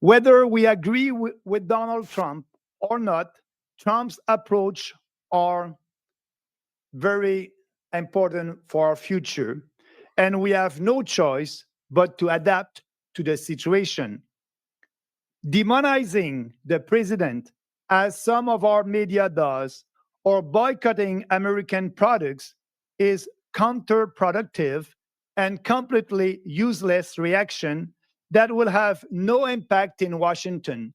Whether we agree with Donald Trump or not, Trump's approach are very important for our future, and we have no choice but to adapt to the situation. Demonizing the president, as some of our media does, or boycotting American products is counterproductive and completely useless reaction that will have no impact in Washington.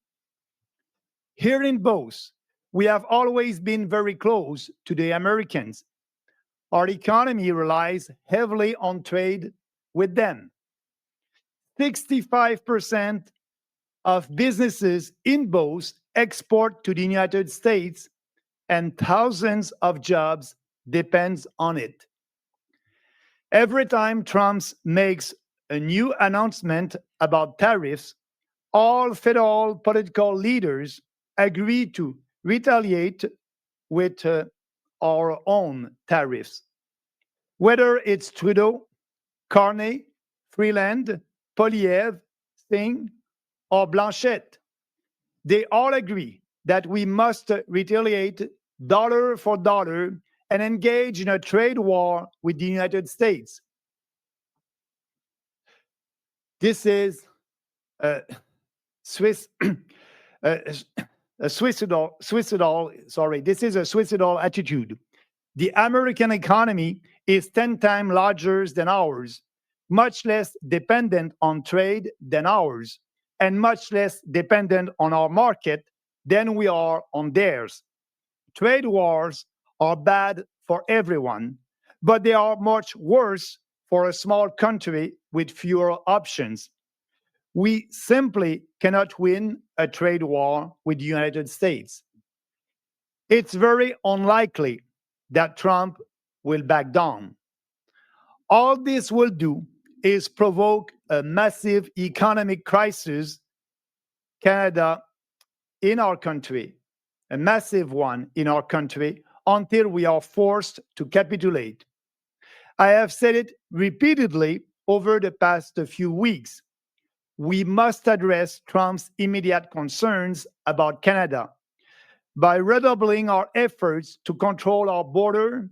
Here in both, we have always been very close to the Americans. Our economy relies heavily on trade with them. 65% of businesses in both export to the United States, and thousands of jobs depends on it. Every time Trump makes a new announcement about tariffs, all federal political leaders agree to retaliate with our own tariffs. Whether it's Trudeau, Carney, Freeland, Poliev, Singh, or Blanchette, they all agree that we must retaliate dollar for dollar and engage in a trade war with the United States. This is a Swiss a, this is a suicidal attitude. The American economy is 10 times larger than ours, much less dependent on trade than ours, and much less dependent on our market than we are on theirs. Trade wars are bad for everyone, but they are much worse for a small country with fewer options. We simply cannot win a trade war with the United States. It's very unlikely that Trump will back down. All this will do is provoke a massive economic crisis, Canada, in our country, a massive one in our country, until we are forced to capitulate. I have said it repeatedly over the past few weeks. We must address Trump's immediate concerns about Canada by redoubling our efforts to control our border,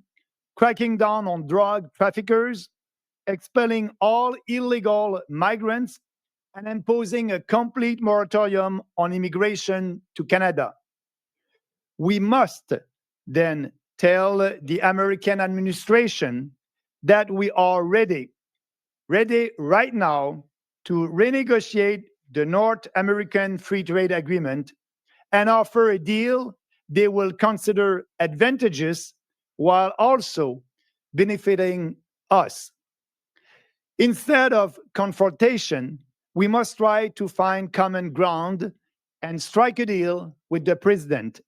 cracking down on drug traffickers, expelling all illegal migrants, and imposing a complete moratorium on immigration to Canada. We must then tell the American administration that we are ready right now to renegotiate the North American Free Trade Agreement and offer a deal they will consider advantageous while also benefiting us. Instead of confrontation, we must try to find common ground and strike a deal with the president.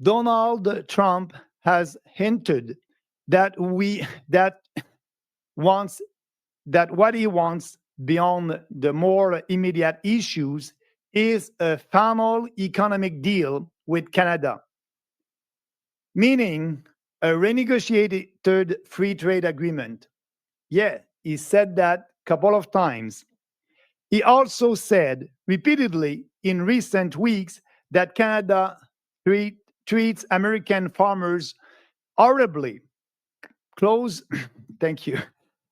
Donald Trump has hinted that wants that what he wants beyond the more immediate issues is a final economic deal with Canada, meaning a renegotiated free trade agreement. Yeah, he said that a couple of times. He also said repeatedly in recent weeks that Canada treats American farmers horribly. Close, thank you,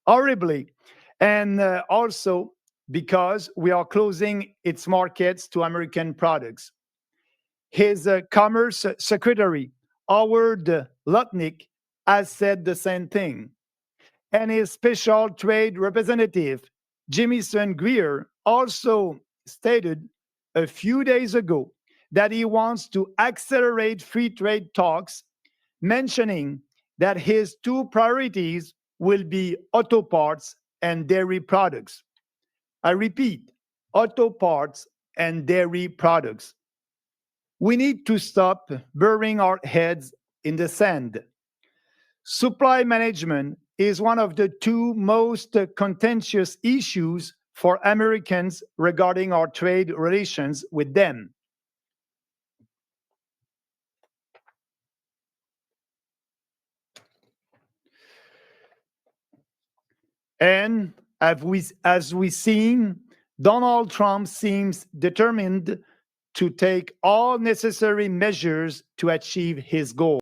horribly. And also because we are closing its markets to American products. His Commerce Secretary, Howard Lutnick, has said the same thing. And his special trade representative, Jamieson Greer, also stated a few days ago that he wants to accelerate free trade talks, mentioning that his two priorities will be auto parts and dairy products. I repeat, auto parts and dairy products. We need to stop burying our heads in the sand. Supply management is one of the two most contentious issues for Americans regarding our trade relations with them. And as we seen, Donald Trump seems determined to take all necessary measures to achieve his goal.